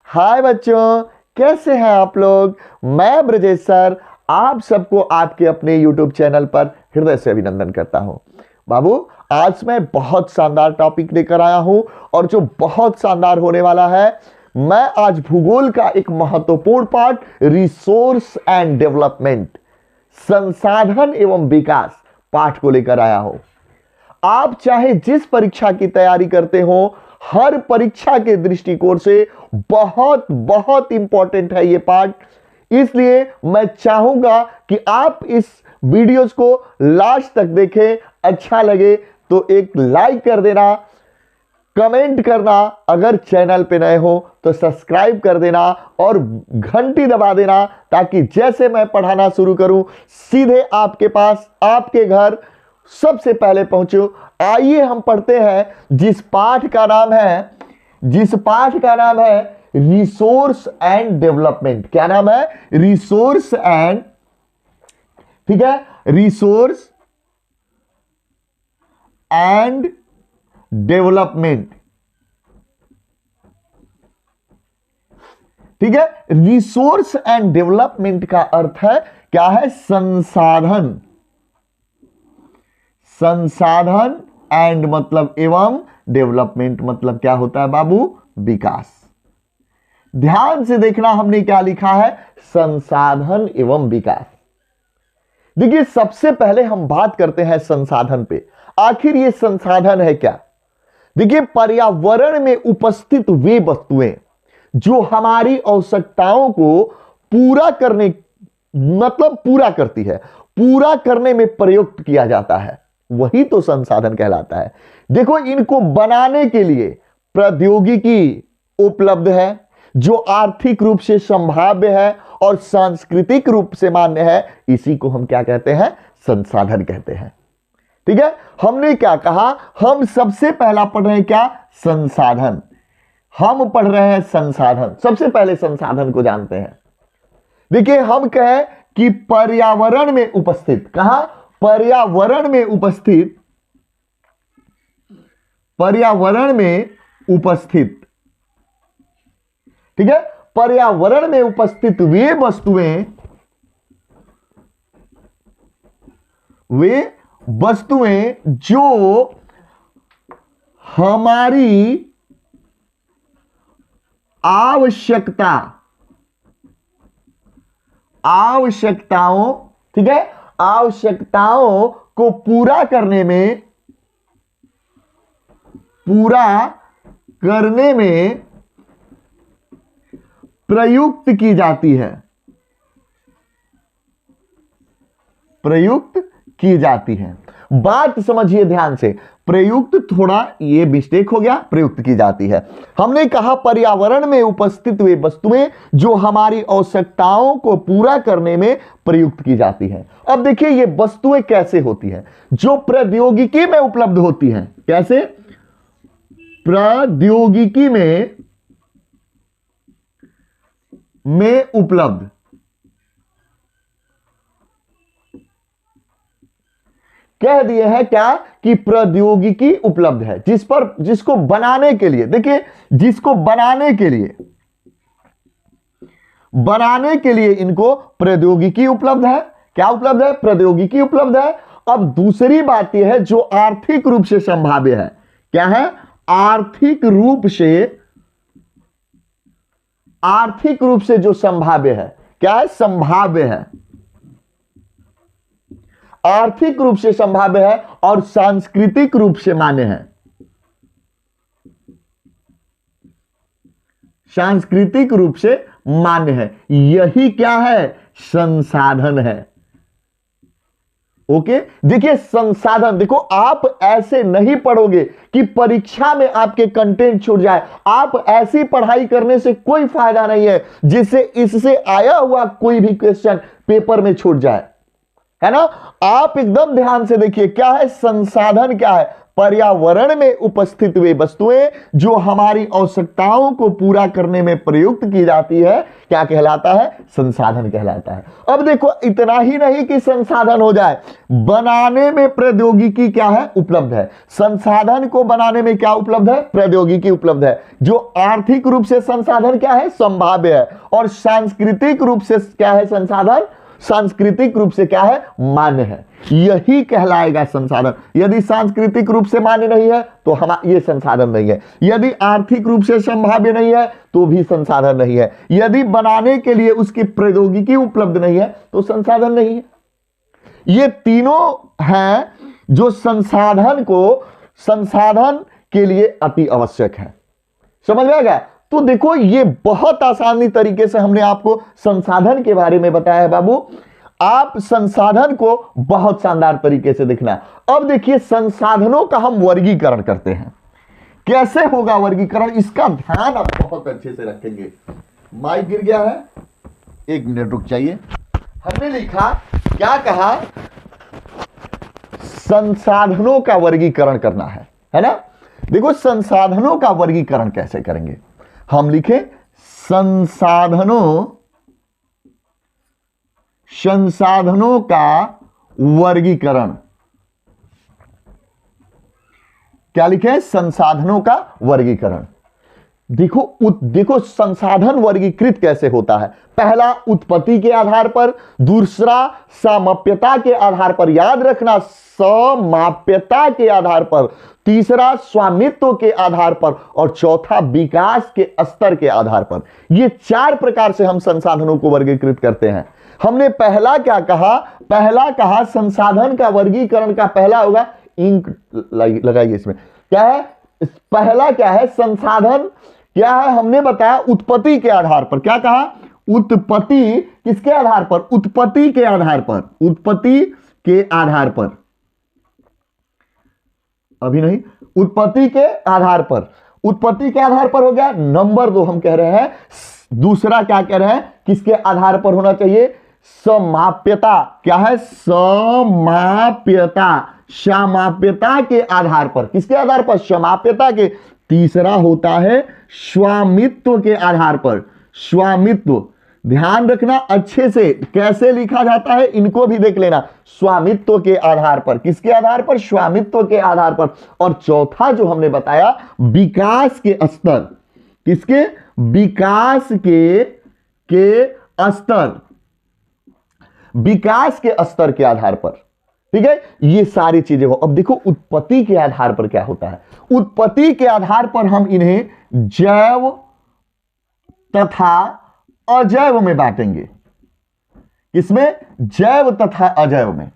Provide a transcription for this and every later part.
हाय बच्चों, कैसे हैं आप लोग। मैं ब्रजेश सर आप सबको आपके अपने YouTube चैनल पर हृदय से अभिनंदन करता हूं। बाबू, आज मैं बहुत शानदार टॉपिक लेकर आया हूं और जो बहुत शानदार होने वाला है। मैं आज भूगोल का एक महत्वपूर्ण पार्ट रिसोर्स एंड डेवलपमेंट, संसाधन एवं विकास पाठ को लेकर आया हूं। आप चाहे जिस परीक्षा की तैयारी करते हो, हर परीक्षा के दृष्टिकोण से बहुत बहुत इंपॉर्टेंट है ये पार्ट। इसलिए मैं चाहूंगा कि आप इस वीडियोस को लास्ट तक देखें। अच्छा लगे तो एक लाइक कर देना, कमेंट करना, अगर चैनल पे नए हो तो सब्सक्राइब कर देना और घंटी दबा देना, ताकि जैसे मैं पढ़ाना शुरू करूं सीधे आपके पास, आपके घर सबसे पहले पहुंचो। आइए हम पढ़ते हैं जिस पाठ का नाम है रिसोर्स एंड डेवलपमेंट। क्या नाम है? रिसोर्स एंड, ठीक है, रिसोर्स एंड डेवलपमेंट। ठीक है, रिसोर्स एंड डेवलपमेंट का अर्थ है क्या है? संसाधन। संसाधन एंड मतलब एवं, डेवलपमेंट मतलब क्या होता है बाबू? विकास। ध्यान से देखना, हमने क्या लिखा है? संसाधन एवं विकास। देखिए, सबसे पहले हम बात करते हैं संसाधन पे। आखिर ये संसाधन है क्या? देखिए, पर्यावरण में उपस्थित वे वस्तुएं जो हमारी आवश्यकताओं को पूरा करने, मतलब पूरा करती है, पूरा करने में प्रयुक्त किया जाता है, वही तो संसाधन कहलाता है। देखो, इनको बनाने के लिए प्रौद्योगिकी उपलब्ध है, जो आर्थिक रूप से संभाव्य है और सांस्कृतिक रूप से मान्य है। इसी को हम क्या कहते हैं? संसाधन कहते हैं। ठीक है, हमने क्या कहा? हम सबसे पहला पढ़ रहे हैं क्या? संसाधन। हम पढ़ रहे हैं संसाधन। सबसे पहले संसाधन को जानते हैं। देखिए, हम कहें कि पर्यावरण में उपस्थित, कहां? पर्यावरण में उपस्थित, पर्यावरण में उपस्थित, ठीक है, पर्यावरण में उपस्थित वे वस्तुएं जो हमारी आवश्यकताओं, ठीक है, आवश्यकताओं को पूरा करने में प्रयुक्त की जाती है, प्रयुक्त की जाती है। बात समझिए ध्यान से। प्रयुक्त, थोड़ा ये मिस्टेक हो गया, प्रयुक्त की जाती है। हमने कहा पर्यावरण में उपस्थित वे वस्तुएं जो हमारी आवश्यकताओं को पूरा करने में प्रयुक्त की जाती है। अब देखिए, ये वस्तुएं कैसे होती हैं? जो प्रौद्योगिकी में उपलब्ध होती हैं। कैसे? प्रौद्योगिकी में उपलब्ध, कह दिए हैं क्या कि प्रौद्योगिकी उपलब्ध है, जिसको बनाने के लिए, देखिए, जिसको बनाने के लिए इनको प्रौद्योगिकी उपलब्ध है। क्या उपलब्ध है? प्रौद्योगिकी उपलब्ध है। अब दूसरी बात यह है, जो आर्थिक रूप से संभाव्य है। क्या है? आर्थिक रूप से जो संभाव्य है। क्या है? संभाव्य है, आर्थिक रूप से संभाव्य है और सांस्कृतिक रूप से मान्य है। सांस्कृतिक रूप से मान्य है। यही क्या है? संसाधन है। ओके, देखिए, संसाधन, देखो, आप ऐसे नहीं पढ़ोगे कि परीक्षा में आपके कंटेंट छूट जाए। आप ऐसी पढ़ाई करने से कोई फायदा नहीं है जिससे इससे आया हुआ कोई भी क्वेश्चन पेपर में छूट जाए। है ना। आप एकदम ध्यान से देखिए, क्या है संसाधन, क्या है पर्यावरण में उपस्थित वे वस्तुएं जो हमारी आवश्यकताओं को पूरा करने में प्रयुक्त की जाती है, क्या कहलाता है, संसाधन कहलाता है। अब देखो इतना ही नहीं कि संसाधन हो जाए, बनाने में प्रौद्योगिकी क्या है, उपलब्ध है। संसाधन को बनाने में क्या उपलब्ध है, प्रौद्योगिकी उपलब्ध है। जो आर्थिक रूप से संसाधन क्या है, संभाव्य है। और सांस्कृतिक रूप से क्या है संसाधन, सांस्कृतिक रूप से क्या है, मान्य है। यही कहलाएगा संसाधन। यदि सांस्कृतिक रूप से मान्य नहीं है तो हम ये संसाधन नहीं है। यदि आर्थिक रूप से संभाव्य नहीं है तो भी संसाधन नहीं है। यदि बनाने के लिए उसकी प्रौद्योगिकी उपलब्ध नहीं है तो संसाधन नहीं है। ये तीनों हैं जो संसाधन के लिए अति आवश्यक है। समझ में आ गया। तो देखो ये बहुत आसानी तरीके से हमने आपको संसाधन के बारे में बताया है बाबू। आप संसाधन को बहुत शानदार तरीके से देखना। अब देखिए संसाधनों का हम वर्गीकरण करते हैं। कैसे होगा वर्गीकरण, इसका ध्यान आप बहुत अच्छे से रखेंगे। माइक गिर गया है, 1 मिनट रुक जाइए। हमने लिखा, क्या कहा, संसाधनों का वर्गीकरण करना है ना। देखो संसाधनों का वर्गीकरण कैसे करेंगे, हम लिखें संसाधनों का वर्गीकरण। क्या लिखें, संसाधनों का वर्गीकरण। देखो संसाधन वर्गीकृत कैसे होता है। पहला उत्पत्ति के आधार पर, दूसरा सामाप्यता के आधार पर, याद रखना समाप्यता के आधार पर, तीसरा स्वामित्व के आधार पर, और चौथा विकास के स्तर के आधार पर। ये 4 प्रकार से हम संसाधनों को वर्गीकृत करते हैं। हमने पहला क्या कहा, पहला कहा संसाधन का वर्गीकरण का पहला होगा, इंक लगाइए इसमें, क्या है पहला, क्या है संसाधन, क्या है हमने बताया उत्पत्ति के आधार पर। क्या कहा, उत्पत्ति किसके आधार पर, उत्पत्ति के आधार पर, उत्पत्ति के आधार पर, अभी नहीं, उत्पत्ति के आधार पर, उत्पत्ति के आधार पर हो गया। नंबर 2 हम कह रहे हैं, दूसरा क्या कह रहे हैं, किसके आधार पर होना चाहिए, समाप्यता। क्या है, समाप्यता, समाप्यता के आधार पर, किसके आधार पर, समाप्यता के। तीसरा होता है स्वामित्व के आधार पर, स्वामित्व। ध्यान रखना अच्छे से कैसे लिखा जाता है, इनको भी देख लेना। स्वामित्व के आधार पर, किसके आधार पर, स्वामित्व के आधार पर। और चौथा जो हमने बताया, विकास के स्तर, किसके, विकास के स्तर, विकास के स्तर के आधार पर। ठीक है, ये सारी चीजें हो। अब देखो उत्पत्ति के आधार पर क्या होता है, उत्पत्ति के आधार पर हम इन्हें जैव तथा अजैव में बांटेंगे। किसमें, जैव तथा अजैव में।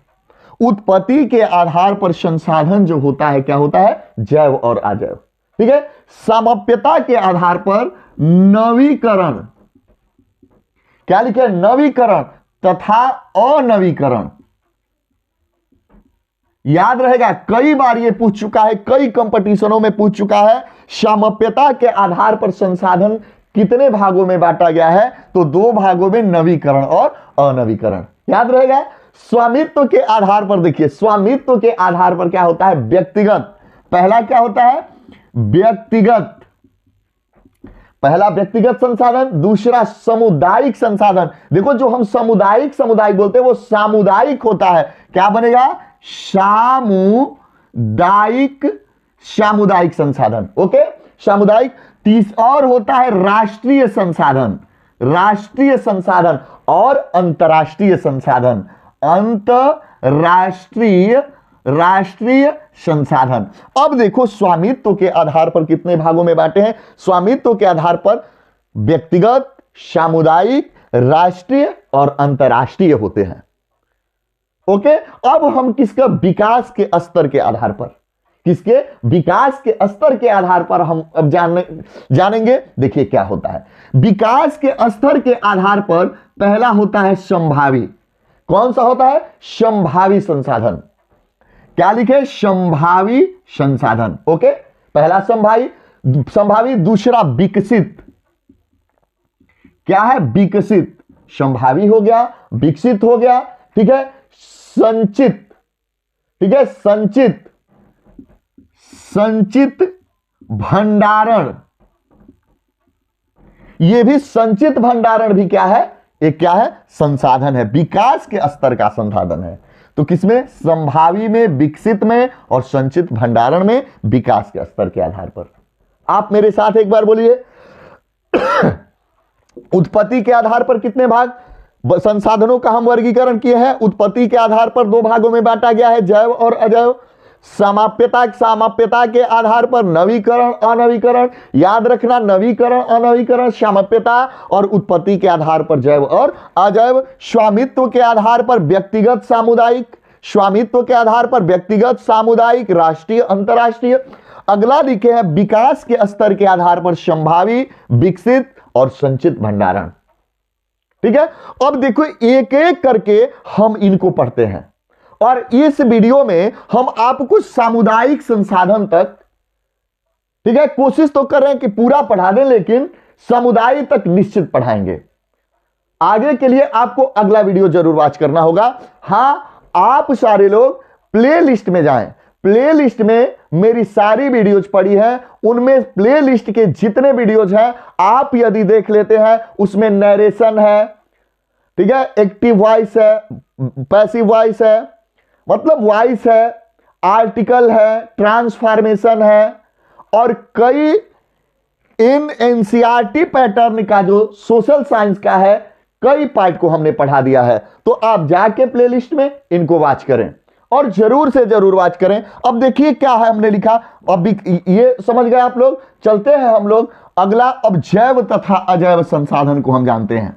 उत्पत्ति के आधार पर संसाधन जो होता है, क्या होता है, जैव और अजैव। ठीक है, समाप्यता के आधार पर नवीकरण, क्या लिखे, नवीकरण तथा अनवीकरण। याद रहेगा, कई बार ये पूछ चुका है, कई कंपटीशनों में पूछ चुका है। सामाप्यता के आधार पर संसाधन कितने भागों में बांटा गया है, तो 2 भागों में, नवीकरण और अनवीकरण। याद रहेगा। स्वामित्व के आधार पर देखिए, स्वामित्व के आधार पर क्या होता है, व्यक्तिगत। पहला क्या होता है, व्यक्तिगत, पहला व्यक्तिगत संसाधन, दूसरा सामुदायिक संसाधन। देखो जो हम सामुदायिक बोलते हैं वो सामुदायिक होता है। क्या बनेगा, सामुदायिक संसाधन। ओके, सामुदायिक। और होता है राष्ट्रीय संसाधन, राष्ट्रीय संसाधन और अंतरराष्ट्रीय संसाधन, राष्ट्रीय संसाधन। अब देखो स्वामित्व के आधार पर कितने भागों में बांटे हैं, स्वामित्व के आधार पर व्यक्तिगत, सामुदायिक, राष्ट्रीय और अंतरराष्ट्रीय होते हैं। ओके, अब हम किसका, विकास के स्तर के आधार पर, किसके, विकास के स्तर के आधार पर हम अब जानेंगे। देखिए क्या होता है, विकास के स्तर के आधार पर पहला होता है संभावी। कौन सा होता है, संभावी संसाधन। क्या लिखे, संभावी संसाधन। ओके, पहला संभावी, दूसरा विकसित। क्या है, विकसित। संभावी हो गया, विकसित हो गया। ठीक है, संचित, ठीक है, संचित भंडारण, ये भी संचित भंडारण भी क्या है, एक क्या है, संसाधन है, विकास के स्तर का संसाधन है। तो किसमें, संभावी में, विकसित में और संचित भंडारण में, विकास के स्तर के आधार पर। आप मेरे साथ एक बार बोलिए, उत्पत्ति के आधार पर कितने भाग संसाधनों का हम वर्गीकरण किए हैं। उत्पत्ति के आधार पर दो भागों में बांटा गया है, जैव और अजैव। सामाप्यता के आधार पर नवीकरण अनवीकरण, याद रखना, नवीकरण अनवीकरण, सामाप्यता और उत्पत्ति के आधार पर जैव और अजैव। स्वामित्व के आधार पर व्यक्तिगत सामुदायिक, स्वामित्व के आधार पर व्यक्तिगत सामुदायिक, राष्ट्रीय अंतरराष्ट्रीय। अगला लिखे हैं विकास के स्तर के आधार पर संभावी, विकसित और संचित भंडारण। ठीक है, अब देखो एक एक करके हम इनको पढ़ते हैं और इस वीडियो में हम आपको सामुदायिक संसाधन तक, ठीक है, कोशिश तो कर रहे हैं कि पूरा पढ़ा दें, लेकिन समुदाय तक निश्चित पढ़ाएंगे। आगे के लिए आपको अगला वीडियो जरूर वॉच करना होगा। हां, आप सारे लोग प्लेलिस्ट में जाएं, प्लेलिस्ट में मेरी सारी वीडियोज पड़ी है, उनमें प्लेलिस्ट के जितने वीडियोज हैं आप यदि देख लेते हैं, उसमें नरेशन है, ठीक है, एक्टिव वॉइस है, पैसिव वॉइस है, मतलब वॉइस है, आर्टिकल है, ट्रांसफॉर्मेशन है और कई इन एनसीईआरटी पैटर्न का जो सोशल साइंस का है, कई पार्ट को हमने पढ़ा दिया है। तो आप जाके प्लेलिस्ट में इनको वॉच करें और जरूर से जरूर वॉच करें। अब देखिए क्या है हमने लिखा, अब ये समझ गए आप लोग। चलते हैं हम लोग अगला, अब जैव तथा अजैव संसाधन को हम जानते हैं।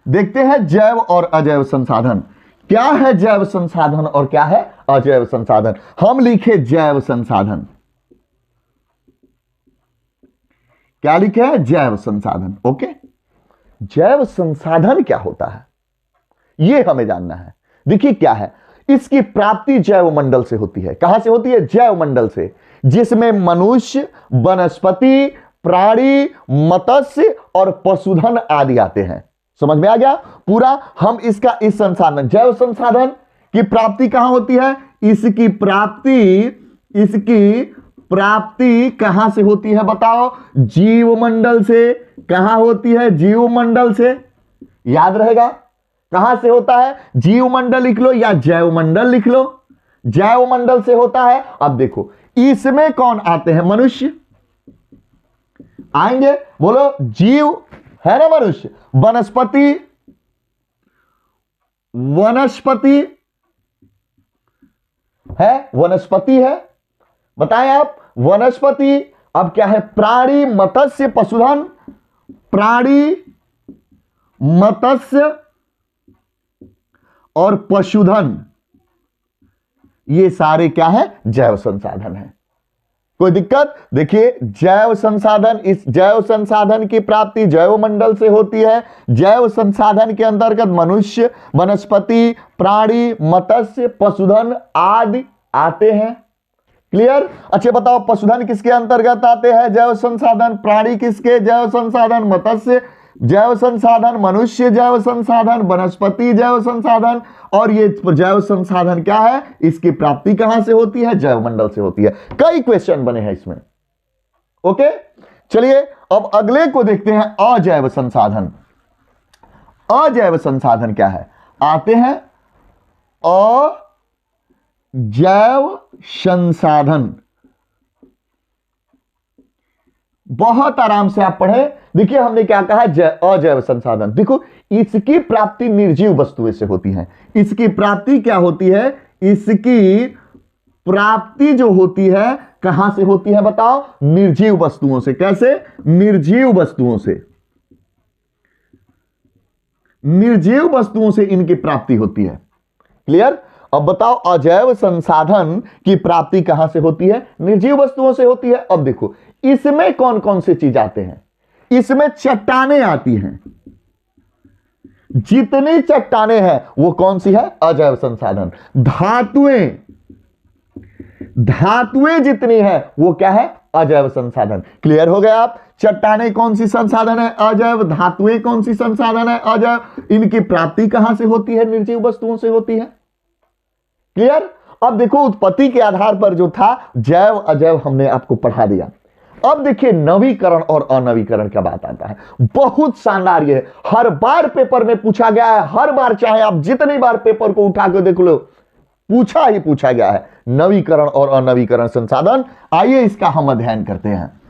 देखते हैं जैव और अजैव संसाधन क्या है, जैव संसाधन और क्या है अजैव संसाधन। हम लिखे जैव संसाधन, क्या लिखे हैं, जैव संसाधन। ओके, जैव संसाधन क्या होता है यह हमें जानना है। देखिए क्या है, इसकी प्राप्ति जैव मंडल से होती है। कहां से होती है, जैव मंडल से, जिसमें मनुष्य, वनस्पति, प्राणी, मत्स्य और पशुधन आदि आते हैं। समझ में आ गया पूरा। हम इसका इस संसाधन, जैव संसाधन की प्राप्ति कहां होती है, इसकी प्राप्ति कहां से होती है बताओ, जीव मंडल से। कहां होती है, जीव मंडल से, याद रहेगा कहां से होता है, जीव मंडल लिख लो या जैव मंडल लिख लो, जैव मंडल से होता है। अब देखो इसमें कौन आते हैं, मनुष्य आएंगे, बोलो, जीव है ना, मनुष्य, वनस्पति है, वनस्पति है, बताएं आप, वनस्पति। अब क्या है, प्राणी, मत्स्य, पशुधन, प्राणी, मत्स्य और पशुधन, ये सारे क्या है, जैव संसाधन है। कोई दिक्कत, देखिए जैव संसाधन, इस जैव संसाधन की प्राप्ति जैव मंडल से होती है। जैव संसाधन के अंतर्गत मनुष्य, वनस्पति, प्राणी, मत्स्य, पशुधन आदि आते हैं। क्लियर। अच्छा बताओ, पशुधन किसके अंतर्गत आते हैं, जैव संसाधन, प्राणी किसके, जैव संसाधन, मत्स्य जैव संसाधन, मनुष्य जैव संसाधन, वनस्पति जैव संसाधन, और ये जैव संसाधन क्या है, इसकी प्राप्ति कहां से होती है, जैव मंडल से होती है। कई क्वेश्चन बने हैं इसमें। ओके, चलिए अब अगले को देखते हैं, अजैव संसाधन। अजैव संसाधन क्या है, आते हैं अजैव संसाधन। बहुत आराम से आप पढ़े। देखिए हमने क्या कहा, अजैव संसाधन। देखो इसकी प्राप्ति निर्जीव वस्तुओं से होती है। इसकी प्राप्ति क्या होती है, इसकी प्राप्ति जो होती है कहां से होती है बताओ, निर्जीव वस्तुओं से। कैसे, निर्जीव वस्तुओं से, निर्जीव वस्तुओं से इनकी प्राप्ति होती है। क्लियर। अब बताओ अजैव संसाधन की प्राप्ति कहां से होती है, निर्जीव वस्तुओं से होती है। अब देखो इसमें कौन कौन से चीज आते हैं, इसमें चट्टानें आती हैं। जितनी चट्टानें हैं वो कौन सी है, अजैव संसाधन। धातुएं जितनी है वो क्या है, अजैव संसाधन। क्लियर हो गया आप? चट्टानें कौन सी संसाधन है? अजैव। धातुएं कौन सी संसाधन है? अजैव। इनकी प्राप्ति कहां से होती है? निर्जीव वस्तुओं से होती है। क्लियर? अब देखो उत्पत्ति के आधार पर जो था जैव अजैव हमने आपको पढ़ा दिया। अब देखिए नवीकरण और अनवीकरण का बात आता है। बहुत शानदार ये है, हर बार पेपर में पूछा गया है, हर बार चाहे आप जितनी बार पेपर को उठा कर देख लो पूछा ही पूछा गया है, नवीकरण और अनवीकरण संसाधन। आइए इसका हम अध्ययन करते हैं।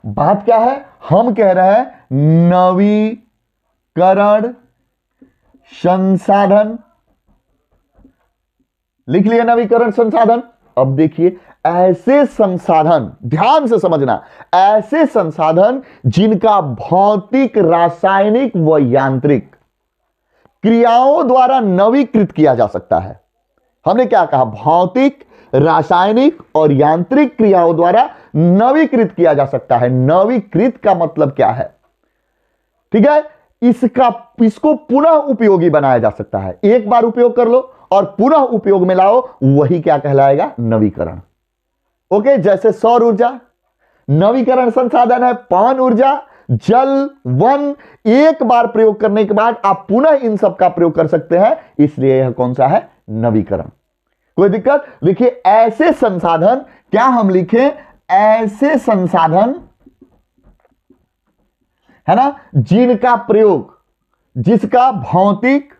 बात क्या है? हम कह रहे हैं नवीकरण संसाधन। लिख लिया नवीकरण संसाधन। अब देखिए ऐसे संसाधन, ध्यान से समझना, ऐसे संसाधन जिनका भौतिक, रासायनिक व यांत्रिक क्रियाओं द्वारा नवीकृत किया जा सकता है। हमने क्या कहा? भौतिक, रासायनिक और यांत्रिक क्रियाओं द्वारा नवीकृत किया जा सकता है। नवीकृत का मतलब क्या है? ठीक है, इसको पुनः उपयोगी बनाया जा सकता है। एक बार उपयोग कर लो और पुनः उपयोग में लाओ, वही क्या कहलाएगा? नवीकरण। ओके, जैसे सौर ऊर्जा नवीकरण संसाधन है, पवन ऊर्जा, जल, वन, एक बार प्रयोग करने के बाद आप पुनः इन सब का प्रयोग कर सकते हैं, इसलिए यह कौन सा है? नवीकरण। कोई दिक्कत? लिखिए ऐसे संसाधन, क्या हम लिखें? ऐसे संसाधन है ना, जिनका प्रयोग, जिसका भौतिक,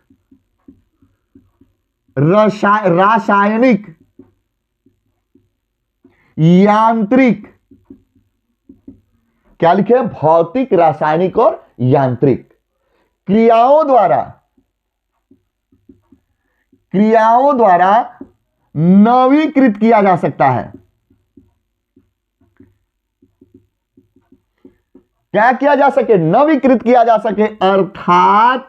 रासायनिक, यांत्रिक, क्या लिखे? भौतिक, रासायनिक और यांत्रिक क्रियाओं द्वारा नवीकृत किया जा सकता है। क्या किया जा सके? नवीकृत किया जा सके, अर्थात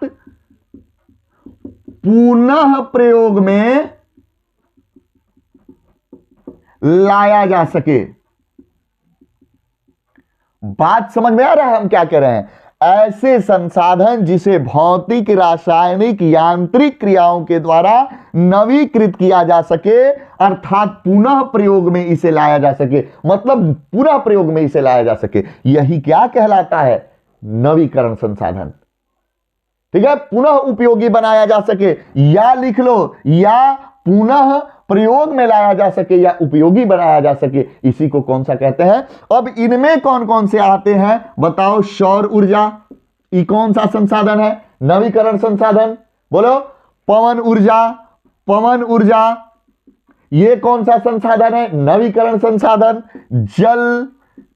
पुनः प्रयोग में लाया जा सके। बात समझ में आ रहा है हम क्या कह रहे हैं? ऐसे संसाधन जिसे भौतिक, रासायनिक, यांत्रिक क्रियाओं के द्वारा नवीकृत किया जा सके, अर्थात पुनः प्रयोग में इसे लाया जा सके, मतलब पुनः प्रयोग में इसे लाया जा सके, यही क्या कहलाता है? नवीकरण संसाधन। ठीक है, पुनः उपयोगी बनाया जा सके, या लिख लो, या पुनः प्रयोग में लाया जा सके या उपयोगी बनाया जा सके, इसी को कौन सा कहते हैं? अब इनमें कौन कौन से आते हैं बताओ? सौर ऊर्जा, ये कौन सा संसाधन है? नवीकरण संसाधन। बोलो। पवन ऊर्जा, ये कौन सा संसाधन है? नवीकरण संसाधन। जल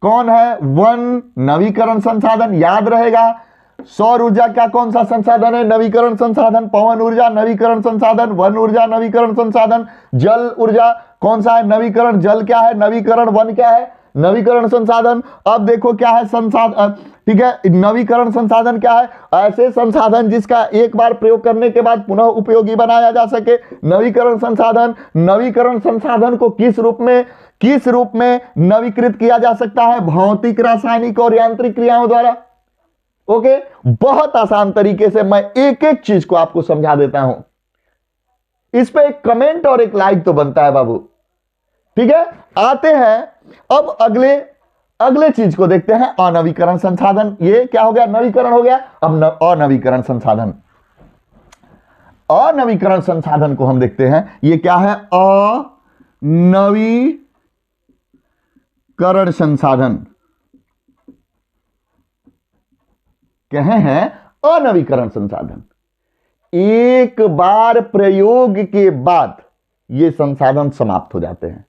कौन है? वन, नवीकरण संसाधन, याद रहेगा। सौर ऊर्जा क्या कौन सा संसाधन है? नवीकरण संसाधन। पवन ऊर्जा नवीकरण संसाधन, वन ऊर्जा नवीकरण संसाधन, जल ऊर्जा कौन सा है? नवीकरण। जल क्या है? नवीकरण। वन क्या है? नवीकरण संसाधन। अब देखो क्या है संसाधन, ठीक है, नवीकरण संसाधन क्या है? ऐसे संसाधन जिसका एक बार प्रयोग करने के बाद पुनः उपयोगी बनाया जा सके, नवीकरण संसाधन। नवीकरण संसाधन को किस रूप में नवीकृत किया जा सकता है? भौतिक, रासायनिक और यांत्रिक क्रियाओं द्वारा। ओके, बहुत आसान तरीके से मैं एक एक चीज को आपको समझा देता हूं। इस पे एक कमेंट और एक लाइक तो बनता है बाबू। ठीक है, आते हैं अब अगले चीज को देखते हैं, अनवीकरण संसाधन। ये क्या हो गया? नवीकरण हो गया। अब अनवीकरण संसाधन, अनवीकरण संसाधन को हम देखते हैं। ये क्या है? अनवीकरण संसाधन कहे हैं अनवीकरण संसाधन। एक बार प्रयोग के बाद ये संसाधन समाप्त हो जाते हैं,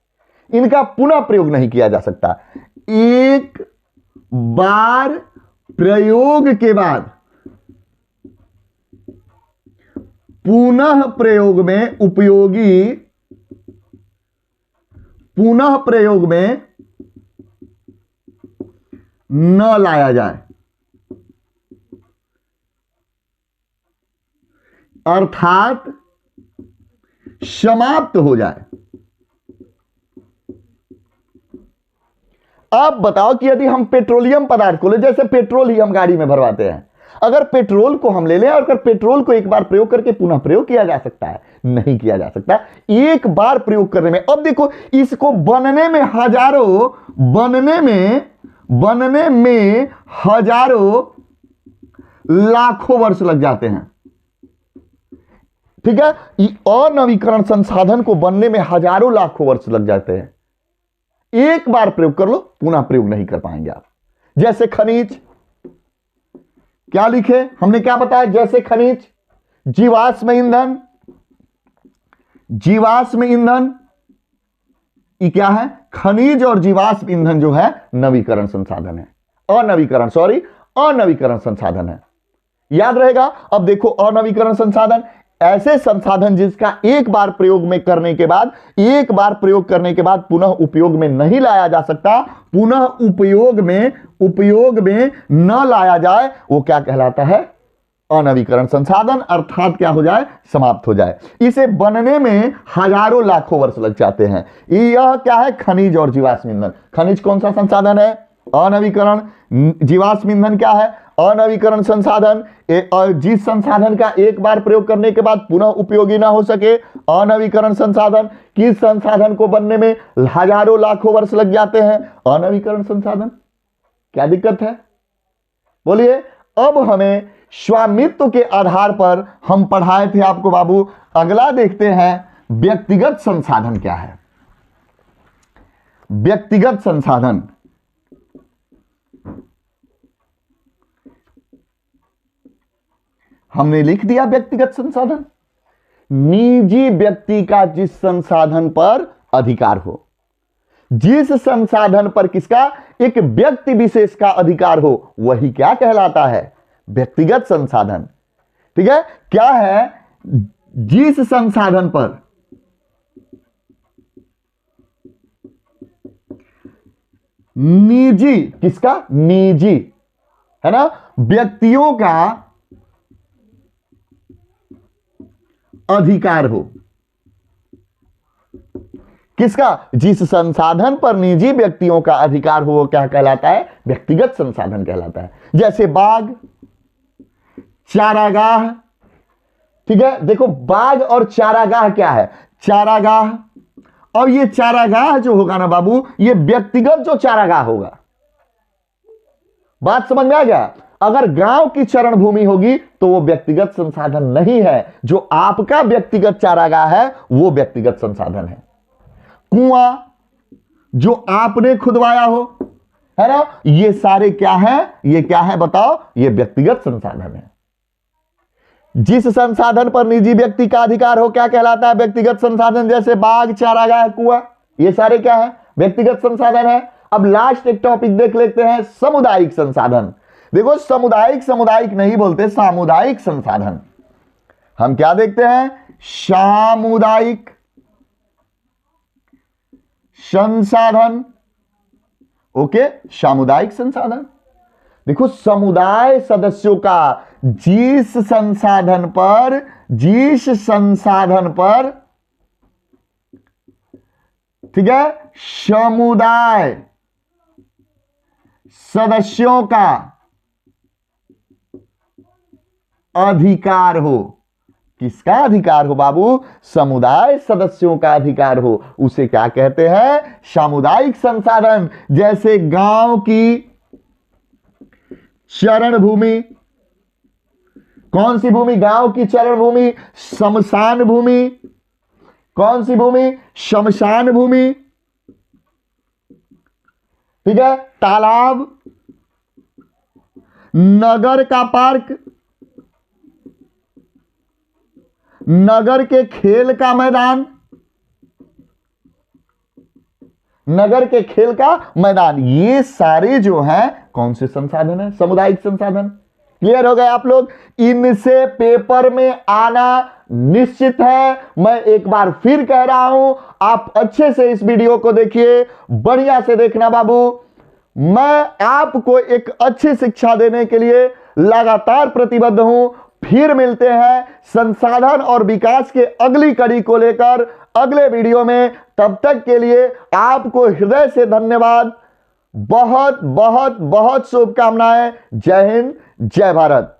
इनका पुनः प्रयोग नहीं किया जा सकता। एक बार प्रयोग के बाद पुनः प्रयोग में उपयोगी, पुनः प्रयोग में न लाया जाए, अर्थात समाप्त हो जाए। अब बताओ कि यदि हम पेट्रोलियम पदार्थ को ले, जैसे पेट्रोल ही हम गाड़ी में भरवाते हैं, अगर पेट्रोल को हम ले लें, और अगर पेट्रोल को एक बार प्रयोग करके पुनः प्रयोग किया जा सकता है? नहीं किया जा सकता। एक बार प्रयोग करने में, अब देखो इसको बनने में हजारों लाखों वर्ष लग जाते हैं। ठीक है, अनवीकरण संसाधन को बनने में हजारों लाखों वर्ष लग जाते हैं। एक बार प्रयोग कर लो, पुनः प्रयोग नहीं कर पाएंगे आप। जैसे खनिज, क्या लिखे हमने, क्या बताया? जैसे खनिज, जीवाश्म ईंधन, जीवाश्म ईंधन ये क्या है? खनिज और जीवाश्म ईंधन जो है नवीकरण संसाधन है, अनवीकरण संसाधन है। याद रहेगा। अब देखो, अनवीकरण संसाधन ऐसे संसाधन जिसका एक बार प्रयोग करने के बाद पुनः उपयोग में नहीं लाया जा सकता, पुनः उपयोग में न लाया जाए, वो क्या कहलाता है? अनवीकरण संसाधन, अर्थात क्या हो जाए? समाप्त हो जाए। इसे बनने में हजारों लाखों वर्ष लग जाते हैं। यह क्या है? खनिज और जीवाश्म ईंधन। खनिज कौन सा संसाधन है? अनवीकरण। जीवाश्म ईंधन क्या है? अनवीकरण संसाधन। और जिस संसाधन का एक बार प्रयोग करने के बाद पुनः उपयोगी ना हो सके, अनवीकरण संसाधन। किस संसाधन को बनने में हजारों लाखों वर्ष लग जाते हैं? अनवीकरण संसाधन। क्या दिक्कत है? बोलिए। अब हमें स्वामित्व के आधार पर हम पढ़ाए थे आपको बाबू, अगला देखते हैं व्यक्तिगत संसाधन क्या है। व्यक्तिगत संसाधन, हमने लिख दिया व्यक्तिगत संसाधन, निजी व्यक्ति का जिस संसाधन पर अधिकार हो, जिस संसाधन पर किसका? एक व्यक्ति विशेष का अधिकार हो, वही क्या कहलाता है? व्यक्तिगत संसाधन। ठीक है, क्या है? जिस संसाधन पर निजी, किसका? निजी, है ना, व्यक्तियों का अधिकार हो। किसका? जिस संसाधन पर निजी व्यक्तियों का अधिकार हो, वो क्या कहलाता है? व्यक्तिगत संसाधन कहलाता है। जैसे बाग, चारागाह। ठीक है, देखो बाग और चारागाह क्या है? चारागाह। और ये चारागाह जो होगा ना बाबू, ये व्यक्तिगत जो चारागाह होगा, बात समझ में आ गया? अगर गांव की चरण भूमि होगी तो वो व्यक्तिगत संसाधन नहीं है। जो आपका व्यक्तिगत चारागाह है वो व्यक्तिगत संसाधन है। कुआं जो आपने खुदवाया हो, है ना, ये सारे क्या है? ये क्या है बताओ? ये व्यक्तिगत संसाधन है। जिस संसाधन पर निजी व्यक्ति का अधिकार हो क्या कहलाता है? व्यक्तिगत संसाधन। जैसे बाग, चारागाह, कुआं, ये सारे क्या है? व्यक्तिगत संसाधन है। अब लास्ट एक टॉपिक देख लेते हैं, सामुदायिक संसाधन। देखो सामुदायिक नहीं बोलते, सामुदायिक संसाधन। हम क्या देखते हैं? सामुदायिक संसाधन। ओके, सामुदायिक संसाधन। देखो समुदाय सदस्यों का जिस संसाधन पर ठीक है, समुदाय सदस्यों का अधिकार हो। किसका अधिकार हो बाबू? समुदाय सदस्यों का अधिकार हो, उसे क्या कहते हैं? सामुदायिक संसाधन। जैसे गांव की चरण भूमि, कौन सी भूमि? गांव की चरण भूमि। श्मशान भूमि, कौन सी भूमि? श्मशान भूमि। ठीक है, तालाब, नगर का पार्क, नगर के खेल का मैदान, नगर के खेल का मैदान, ये सारे जो हैं कौन से संसाधन है? सामुदायिक संसाधन। क्लियर हो गए आप लोग? इनसे पेपर में आना निश्चित है। मैं एक बार फिर कह रहा हूं, आप अच्छे से इस वीडियो को देखिए, बढ़िया से देखना बाबू। मैं आपको एक अच्छी शिक्षा देने के लिए लगातार प्रतिबद्ध हूं। फिर मिलते हैं संसाधन और विकास के अगली कड़ी को लेकर अगले वीडियो में। तब तक के लिए आपको हृदय से धन्यवाद। बहुत बहुत बहुत शुभकामनाएं। जय हिंद, जय भारत।